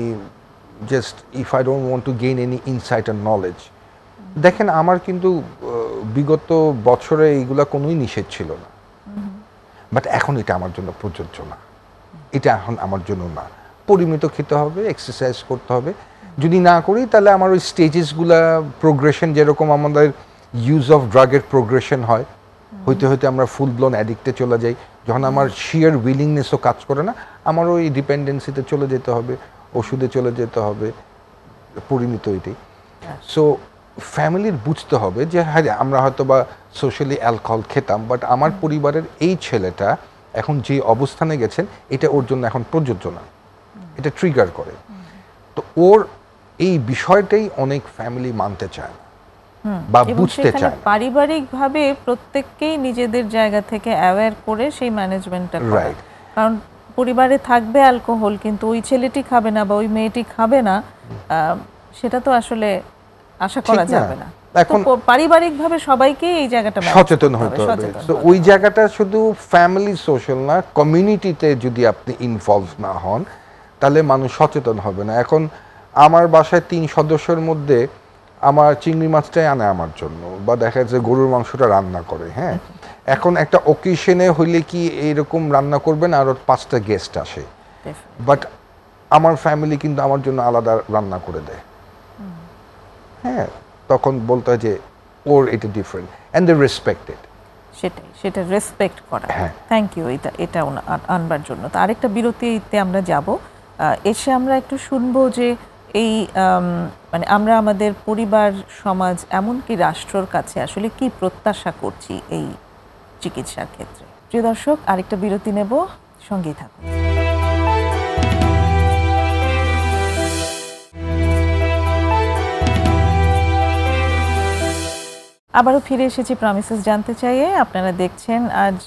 just if I don't want to gain any insight and knowledge, দেখেন আমার কিন্তু বিগত বছরে এইগুলা কোনোই নিষেধ ছিল না, বাট এখন এটা আমার জন্য প্রযোজ্য না, এটা এখন আমার জন্য না। পরিমিত খেতে হবে, এক্সারসাইজ করতে হবে, যদি না করি তাহলে আমার ওই স্টেজেসগুলা প্রোগ্রেশন, যেরকম আমাদের ইউজ অফ ড্রাগের প্রোগ্রেশন হয়, হইতে হইতে আমরা ফুল ব্লোন অ্যাডিক্টে চলে যাই, যখন আমার শিয়ার উইলিংনেসও কাজ করে না, আমার ওই ডিপেন্ডেন্সিতে চলে যেতে হবে, ওষুধে চলে যেতে হবে, পরিমিত এটাই। সো ফ্যামিলির বুঝতে হবে যে হ্যাঁ আমরা হয়তো বা সোশ্যালি অ্যালকোহল খেতাম, বাট আমার পরিবারের এই ছেলেটা এখন যে অবস্থানে গেছেন এটা ওর জন্য এখন প্রযোজ্য না, এটা ট্রিগার করে। তো ওর এই বিষয়টাই অনেক ফ্যামিলি মানতে চায় না বা বুঝতে চায় না। পারিবারিকভাবে প্রত্যেককেই নিজেদের জায়গা থেকে অ্যাওয়্যার করে সেই ম্যানেজমেন্টটা করা, কারণ পরিবারে থাকবে অ্যালকোহল কিন্তু ওই ছেলেটি খাবে না বা ওই মেয়েটি খাবে না, সেটা তো আসলে আশা করা যাবে না। এখন পারিবারিকভাবে সবাইকে এই জায়গাটা সচেতন হতে হবে। তো ওই জায়গাটা শুধু ফ্যামিলি সোশ্যাল না, কমিউনিটিতে যদি আপনি ইনভলভ না হন, তাহলে মানুষ সচেতন হবে না। এখন আমার বাসায় 3 সদস্যের মধ্যে আমার চিংড়ি মাছটাই আনে আমার জন্য, বা দেখা যাচ্ছে গরুর মাংসটা রান্না করে। হ্যাঁ, এখন একটা ওকেশনে হইলে কি এইরকম রান্না করবেন আর 5টা গেস্ট আসে, বাট আমার ফ্যামিলি কিন্তু আমার জন্য আলাদা রান্না করে দেয়। হ্যাঁ, তখন বলতে হয় যে ওর এটা ডিফারেন্ট অ্যান্ড দে রেসপেক্টেড। সেটা রেসপেক্ট করা। থ্যাংক ইউ এটা আনবার জন্য। তো আরেকটা বিরতিতে আমরা যাব, এসে আমরা একটু শুনবো যে এই মানে আমরা আমাদের পরিবার, সমাজ, এমনকি রাষ্ট্রর কাছে আসলে কি প্রত্যাশা করছি এই চিকিৎসার ক্ষেত্রে। প্রিয় দর্শক, আরেকটা বিরতি নেব, সঙ্গেই থাকুন। আবারও ফিরে এসেছি প্রমিসেস জানতে চাইয়ে। আপনারা দেখছেন আজ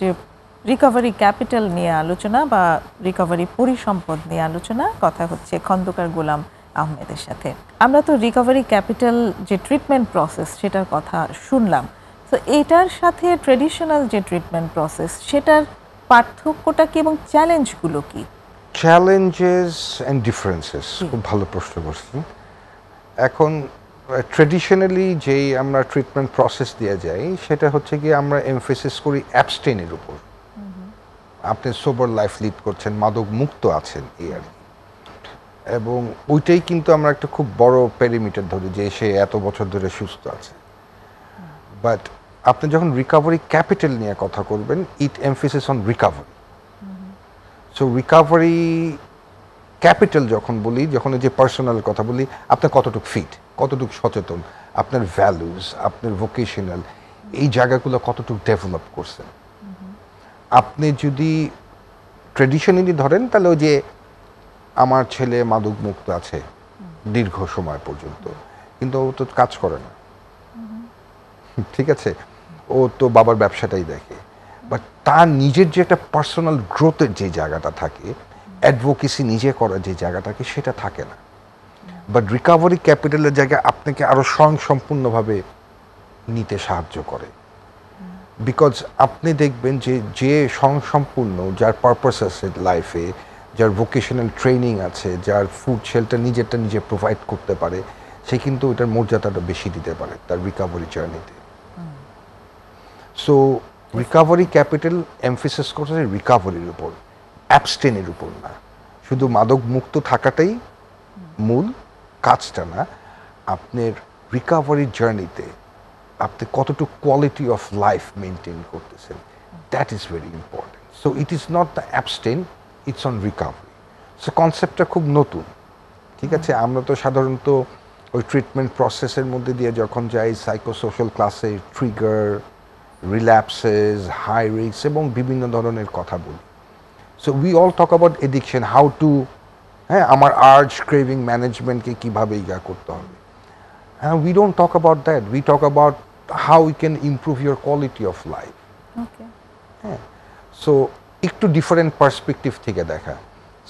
রিকভারি ক্যাপিটাল নিয়ে আলোচনা বা রিকভারি পরিসম্পদ নিয়ে আলোচনা। কথা হচ্ছে খন্দকার গোলাম আহমেদের সাথে। আমরা তো রিকভারি ক্যাপিটাল যে ট্রিটমেন্ট প্রসেস সেটার কথা শুনলাম, তো এটার সাথে ট্রেডিশনাল যে ট্রিটমেন্ট প্রসেস সেটার পার্থক্যটা কি এবং চ্যালেঞ্জগুলো কি? চ্যালেঞ্জেস অ্যান্ড ডিফারেন্সেস, খুব ভালো প্রশ্ন করছেন। এখন ট্রেডিশনালি যেই আমরা ট্রিটমেন্ট প্রসেস দিয়ে যাই সেটা হচ্ছে গিয়ে আমরা এমফেসিস করি অ্যাবস্টেনের উপর। আপনি সোবার লাইফ লিড করছেন, মাদক মুক্ত আছেন, এই আর কি। এবং ওইটাই কিন্তু আমরা একটা খুব বড় পেরিমিটার ধরি যে সে এত বছর ধরে সুস্থ আছে। বাট আপনি যখন রিকভারি ক্যাপিটাল নিয়ে কথা করবেন, it emphasis on recovery. So recovery capital যখন বলি, যখন যে পার্সোনাল কথা বলি, আপনার কতটুকু ফিট, কতটুকু সচেতন, আপনার ভ্যালুস, আপনার ভোকেশনাল এই জায়গাগুলো কতটুকু ডেভেলপ করছেন। আপনি যদি ট্রেডিশনালি ধরেন তাহলে ওই যে আমার ছেলে মাদক মুক্ত আছে দীর্ঘ সময় পর্যন্ত, কিন্তু ও তো কাজ করে না, ঠিক আছে, ও তো বাবার ব্যবসাটাই দেখে। বাট তার নিজের যে একটা পার্সোনাল গ্রোথের যে জায়গাটা থাকে, অ্যাডভোকেসি নিজে করার যে জায়গাটাকে, সেটা থাকে না। বাট রিকভারি ক্যাপিটালের জায়গায় আপনাকে আরও স্বয়ংসম্পূর্ণভাবে নিতে সাহায্য করে। বিকজ আপনি দেখবেন যে যে স্বয়ংসম্পূর্ণ, যার পারপাস আছে লাইফে, যার ভোকেশনাল ট্রেনিং আছে, যার ফুড শেল্টার নিজেরটা নিজে প্রোভাইড করতে পারে, সে কিন্তু ওইটার মর্যাদাটা বেশি দিতে পারে তার রিকভারি জার্নিতে। সো রিকভারি ক্যাপিটাল এমফেসিস করছে রিকভারির উপর, অ্যাবস্টেনের উপর না। শুধু মাদক মুক্ত থাকাটাই মূল কাজটা না, আপনার রিকভারি জার্নিতে আপনি কতটুকু কোয়ালিটি অফ লাইফ মেনটেন করতেছেন, that is very important. So it is not the abstain, it's on recovery. So কনসেপ্টটা খুব নতুন, ঠিক আছে। আমরা তো সাধারণত ওই ট্রিটমেন্ট প্রসেসের মধ্যে দিয়ে যখন যাই, সাইকোসোশ্যাল ক্লাসে ট্রিগার, রিল্যাপসেস, হাই রিস্ক এবং বিভিন্ন ধরনের কথা বলি। So we all talk about addiction, how to, হ্যাঁ, আমার আর্জ ক্রেভিং ম্যানেজমেন্টকে কীভাবে ইয়া করতে হবে। We don't talk about that, we talk about how we can improve your quality of life. হ্যাঁ, সো একটু ডিফারেন্ট পার্সপেক্টিভ থেকে দেখা।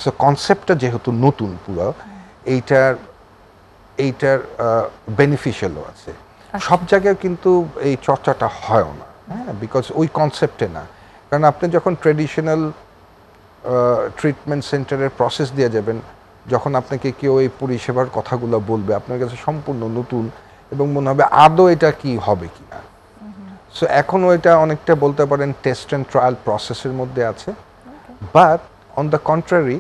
সো কনসেপ্টটা যেহেতু নতুন পুরো, এইটার বেনিফিশিয়ালও আছে। সব জায়গায় কিন্তু এই চর্চাটা হয়ও না, হ্যাঁ, বিকজ ওই কনসেপ্টে না। কারণ আপনি যখন ট্রেডিশনাল ট্রিটমেন্ট সেন্টারের প্রসেস দিয়ে যাবেন, যখন আপনাকে কেউ এই পরিষেবার কথাগুলো বলবে, আপনার কাছে সম্পূর্ণ নতুন এবং মনে হবে আদৌ এটা কি হবে কি না। সো এখনও এটা অনেকটা বলতে পারেন টেস্ট অ্যান্ড ট্রায়াল প্রসেসের মধ্যে আছে। বাট অন দ্য কন্ট্রারি,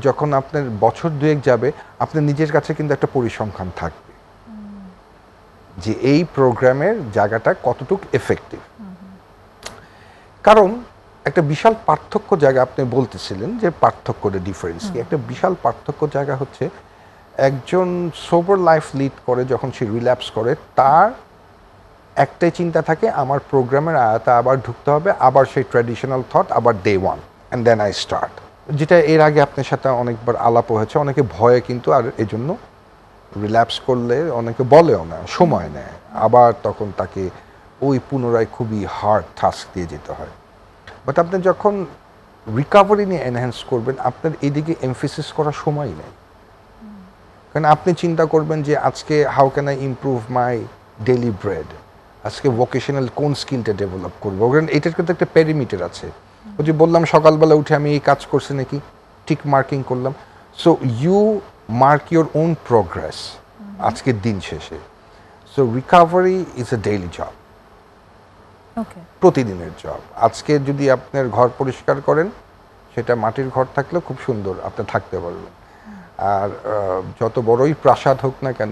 যখন আপনার বছর দুয়েক যাবে, আপনার নিজের কাছে কিন্তু একটা পরিসংখ্যান থাকবে যে এই প্রোগ্রামের জায়গাটা কতটুকু এফেক্টিভ। কারণ একটা বিশাল পার্থক্য জায়গা আপনি বলতেছিলেন যে পার্থক্যটা ডিফারেন্স কি, একটা বিশাল পার্থক্য জায়গা হচ্ছে একজন সোবার লাইফ লিড করে যখন সে রিল্যাপস করে, তার একটাই চিন্তা থাকে, আমার প্রোগ্রামের আয়তা আবার ঢুকতে হবে, আবার সেই ট্র্যাডিশনাল থট, আবার day one and then I start. যেটা এর আগে আপনার সাথে অনেকবার আলাপ হয়েছে, অনেকে ভয়ে কিন্তু আর এই জন্য রিল্যাপস করলে অনেকে বলেও না, সময় নেয়, আবার তখন তাকে ওই পুনরায় খুবই হার্ড টাস্ক দিয়ে যেতে হয়। বাট আপনি যখন রিকভারি নিয়ে এনহ্যান্স করবেন, আপনার এদিকে এমফেসিস করার সময় নেই। কারণ আপনি চিন্তা করবেন যে আজকে how can I improve my daily bread, আজকে ভোকেশনাল কোন স্কিলটা ডেভেলপ করবো। কারণ এটার কিন্তু একটা প্যারিমিটার আছে। ওই যে বললাম সকালবেলা উঠে আমি এই কাজ করছি নাকি, টিক মার্কিং করলাম। So you mark your own progress আজকের দিন শেষে। So recovery is a daily job, okay, প্রতিদিনের জব। আজকে যদি আপনার ঘর পরিষ্কার করেন, সেটা মাটির ঘর থাকলেও খুব সুন্দর আপনি থাকতে পারবেন। আর যত বড়ই প্রাসাদ হোক না কেন,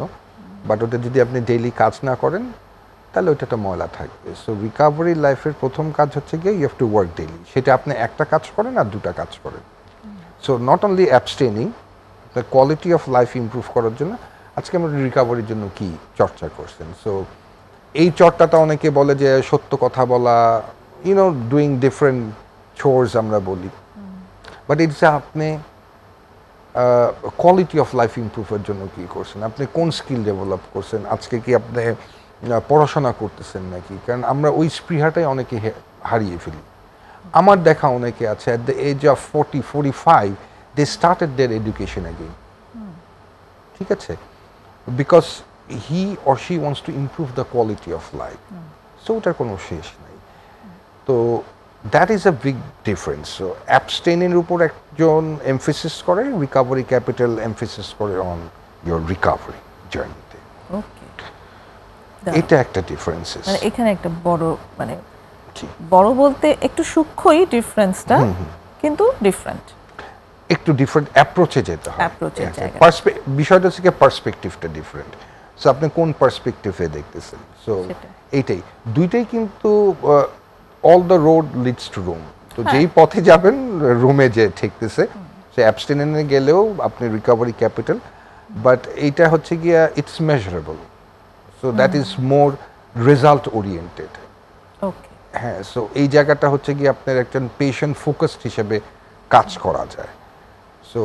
বাট ওটা যদি আপনি ডেইলি কাজ না করেন, তাহলে ওইটা তো ময়লা থাকবে। সো রিকভারি লাইফের প্রথম কাজ হচ্ছে গিয়ে you have to work daily. সেটা আপনি একটা কাজ করেন আর দুটা কাজ করেন। So not only abstaining, the quality of life improve করার জন্য আজকে আমরা রিকভারির জন্য কি চর্চা করছেন। সো এই চর্চাটা অনেকে বলে যে সত্য কথা বলা, ইউনো ডুইং ডিফারেন্ট চোরস আমরা বলি, বাট ইটস আপনি কোয়ালিটি অফ লাইফ ইমপ্রুভের জন্য কি করছেন, আপনি কোন স্কিল ডেভেলপ করছেন, আজকে কি আপনি পড়াশোনা করতেছেন নাকি। কারণ আমরা ওই স্পৃহাটাই অনেকে হারিয়ে ফেলি। আমার দেখা অনেকে আছে at the age of 40-45 they started their education again, ঠিক আছে, because he or she wants to improve the quality of life. So ওটার কোনো শেষ নাই। তো that is a big difference. So অ্যাবস্টেনের উপর একজন এমফেসিস করে, রিকভারি ক্যাপিটাল এমফেসিস করে অন ইয়োর রিকভারি জার্নিতে। ওকে, এটা একটা ডিফারেন্স। মানে এখানে একটা বড়, মানে বড় বলতে একটু সূক্ষ্মই ডিফারেন্সটা, কিন্তু ডিফারেন্ট, একটু ডিফারেন্ট অ্যাপ্রোচে যেতে হয়। অ্যাপ্রোচের জায়গা, বিষয়টা হচ্ছে পার্সপেক্টিভটা ডিফারেন্ট। সো আপনি কোন পার্সপেক্টিভে দেখতেছেন। সো এইটাই দুইটাই কিন্তু all the road leads to Rome. তো যেই পথে যাবেন রোমে যে ঠেকতেছে। সে অ্যাবস্টেনে গেলেও আপনি রিকভারি ক্যাপিটাল, বাট এইটা হচ্ছে গিয়া it's measurable. So that is more result oriented. Okay, হ্যাঁ, সো এই জায়গাটা হচ্ছে গিয়ে আপনার একজন পেশেন্ট ফোকাসড হিসেবে কাজ করা যায়। So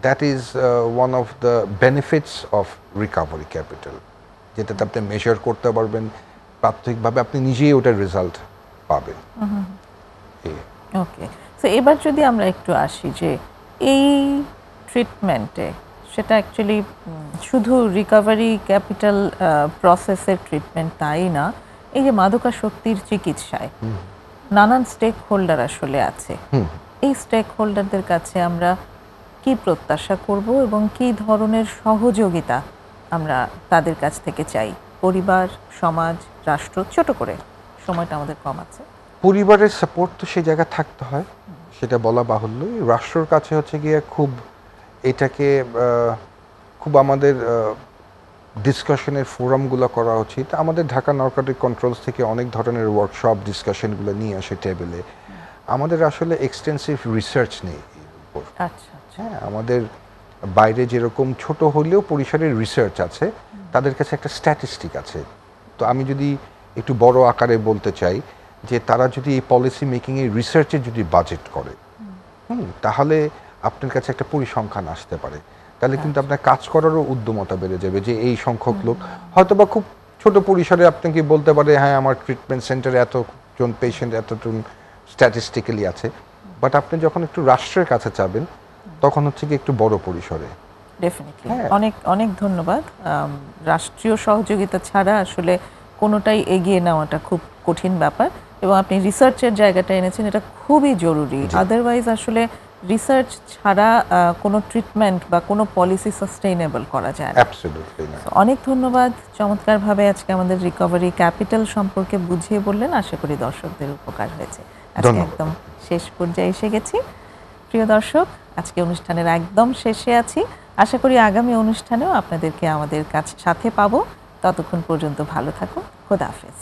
that is one of the benefits of recovery capital, যেটাতে আপনি মেজার করতে পারবেন, প্রাথমিকভাবে আপনি নিজেই ওটার রেজাল্ট পাবেন। ওকে। সো এবার যদি আমরা একটু আসি যে এই ট্রিটমেন্টে, সেটা অ্যাকচুয়ালি শুধু রিকভারি ক্যাপিটাল প্রসেসের ট্রিটমেন্ট তাই না, এই যে মাদকাসক্তির চিকিৎসায় নানান স্টেক হোল্ডার আসলে আছে। এই স্টেক হোল্ডারদের কাছে আমরা কি প্রত্যাশা করব এবং কি ধরনের সহযোগিতা আমরা তাদের কাছ থেকে চাই? পরিবার, সমাজ, রাষ্ট্র, ছোট করে, সময়টা আমাদের কম আছে। পরিবারের সাপোর্ট তো সেই জায়গা থাকতে হয়, সেটা বলা বাহুল্য। রাষ্ট্রের কাছে হচ্ছে গিয়ে খুব এটাকে খুব আমাদের ডিসকাশনের ফোরামগুলো করা উচিত। আমাদের ঢাকা নারকোটিক কন্ট্রোলস থেকে অনেক ধরনের ওয়ার্কশপ ডিসকাশনগুলো নিয়ে আসে টেবিলে। আমাদের আসলে এক্সটেন্সিভ রিসার্চ নেই এর উপর। আচ্ছা, হ্যাঁ, আমাদের বাইরে যেরকম ছোট হলেও পরিসরের রিসার্চ আছে, তাদের কাছে একটা স্ট্যাটিস্টিক আছে। তো আমি যদি একটু বড় আকারে বলতে চাই যে তারা যদি এই পলিসি মেকিংয়ে রিসার্চে যদি বাজেট করে, তাহলে আপনার কাছে একটা পরিসংখ্যান আসতে পারে। তাহলে কিন্তু আপনার কাজ করারও উদ্যমতা বেড়ে যাবে যে এই সংখ্যক লোক হয়তোবা খুব ছোট পরিসরে আপনাকে বলতে পারে হ্যাঁ আমার ট্রিটমেন্ট সেন্টারে এতজন পেশেন্ট এতজন স্ট্যাটিস্টিক্যালি আছে, বাট আপনি যখন একটু রাষ্ট্রের কাছে যাবেন তখন হচ্ছে কি একটু বড় পরিসরে। ডেফিনেটলি। অনেক অনেক ধন্যবাদ। রাষ্ট্রীয় সহযোগিতা ছাড়া আসলে কোনোটাই এগিয়ে নেওয়াটা খুব কঠিন ব্যাপার, এবং আপনি রিসার্চের জায়গাটা এনেছেন, এটা খুবই জরুরি। আদারওয়াইজ আসলে রিসার্চ ছাড়া কোনো ট্রিটমেন্ট বা কোনো পলিসি সাস্টেইনেবল করা যায় না। অ্যাবসলিউটলি না। অনেক ধন্যবাদ। চমৎকারভাবে আজকে আমাদের রিকভারি ক্যাপিটাল সম্পর্কে বুঝিয়ে বললেন। আশা করি দর্শকদের উপকার হয়েছে। আজকে একদম শেষ পর্যায়ে এসে গেছি। প্রিয় দর্শক, আজকে অনুষ্ঠানের একদম শেষে আছি। আশা করি আগামী অনুষ্ঠানেও আপনাদেরকে আমাদের সাথে পাবো। ততক্ষণ পর্যন্ত ভালো থাকুন। খোদা হাফেজ।